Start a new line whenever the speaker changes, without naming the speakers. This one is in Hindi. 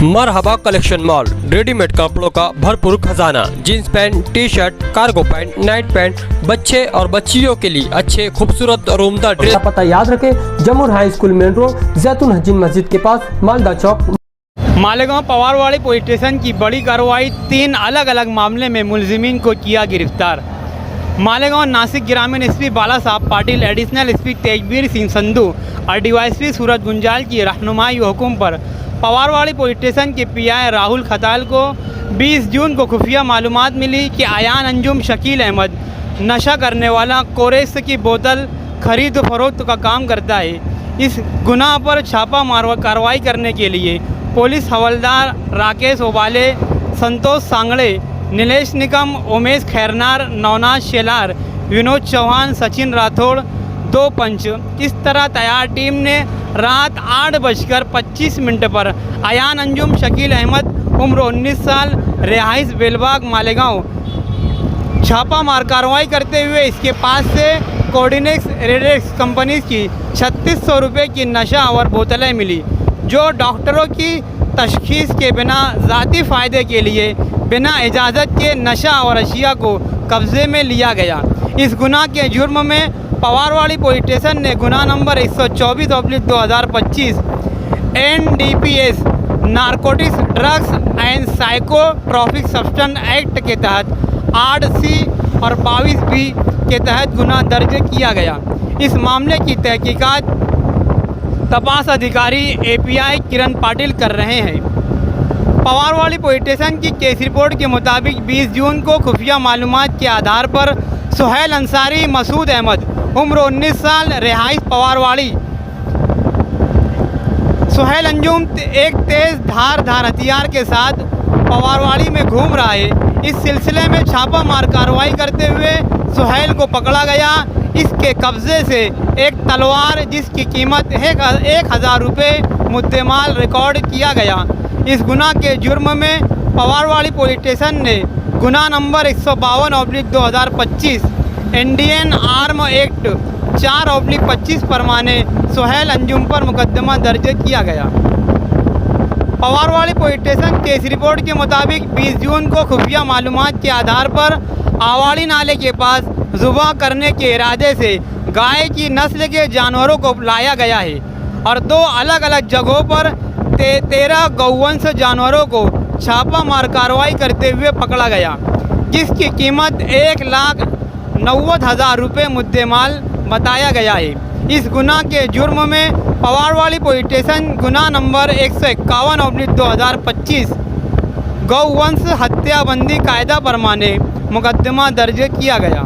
मरहबा कलेक्शन मॉल, रेडीमेड कपड़ों का भरपूर खजाना। Jeans pant, T shirt, cargo pant, night pant, बच्चे और बच्चियों के लिए अच्छे खूबसूरत और उम्दा ड्रेस।
पता याद रखे, जमुर हाई स्कूल मेन रोड, जैतून हजीन मस्जिद के पास, मालदा चौक।
मालेगांव पवारवाड़ी पुलिस स्टेशन की बड़ी कार्रवाई, 3 अलग अलग मामले में मुलजिमीन को किया गिरफ्तार। मालेगांव नासिक ग्रामीण एसपी बाला साहब पाटिल, एडिशनल एसपी तेजवीर सिंह संधू और डीवाईएसपी सूरज गुंजाल की रहनुमाई व हुक्म पर पवारवाड़ी पुलिस स्टेशन के पीआई राहुल खताल को 20 जून को खुफिया मालूमात मिली कि आयान अंजुम शकील अहमद नशा करने वाला कोरेस की बोतल खरीद फरोख्त का काम करता है। इस गुनाह पर छापा मार कार्रवाई करने के लिए पुलिस हवलदार राकेश ओबाले, संतोष सांगड़े, नीलेश निकम, उमेश खैरनार, नवनाथ शेलार, विनोद चौहान, सचिन राठौड़, 2 पंच इस तरह तैयार टीम ने रात 8:25 पर आयान अंजुम शकील अहमद उम्र 19 साल, रिहाइश बेलबाग मालेगांव छापा मार कार्रवाई करते हुए इसके पास से कोऑर्डिनेक्स रेडेक्स कंपनी की 3600 रुपये की नशा और बोतलें मिली, जो डॉक्टरों की तशखीस के बिना ज़ाती फ़ायदे के लिए बिना इजाज़त के नशा और अशिया को कब्ज़े में लिया गया। इस गुनाह के जुर्म में पवारवाड़ी पुलिस स्टेशन ने गुनाह number 124/2025 NDPS narcotics drugs and psychotropic substance act के तहत 8C और 22B के तहत गुनाह दर्ज किया गया। इस मामले की तहकीकात तपास अधिकारी API किरण पाटिल कर रहे हैं। पवारवाड़ी पुलिस स्टेशन की केस रिपोर्ट के मुताबिक 20 जून को खुफिया मालूमात के आधार पर सुहेल अंसारी मसूद अहमद उम्र 19 साल, रिहाइश पवारवाड़ी, सुहेल अंजुम एक तेज़ धार हथियार के साथ पवारवाड़ी में घूम रहा है। इस सिलसिले में छापा मार कार्रवाई करते हुए सुहेल को पकड़ा गया। इसके कब्ज़े से एक तलवार जिसकी कीमत 1000 रुपये मुद्देमाल रिकॉर्ड किया गया। इस गुनाह के जुर्म में पवारवाड़ी पुलिस स्टेशन ने गुनाह नंबर 152/2025 इंडियन आर्म एक्ट 4/25 परमाने सुहेल अंजुम पर मुकदमा दर्ज किया गया। पवारवाड़ी पुलिस स्टेशन केस रिपोर्ट के मुताबिक 20 जून को खुफिया मालूमात के आधार पर आवाड़ी नाले के पास ज़ुबा करने के इरादे से गाय की नस्ल के जानवरों को लाया गया है और 2 अलग अलग जगहों पर 13 गौवंश जानवरों को छापा मार कार्रवाई करते हुए पकड़ा गया, जिसकी कीमत 1,90,000 रुपये मुद्देमाल बताया गया है। इस गुनाह के जुर्म में पवारवाड़ी पुलिस स्टेशन गुनाह नंबर 151/2025 गौवंश हत्याबंदी कायदा परमाने मुकदमा दर्ज किया गया।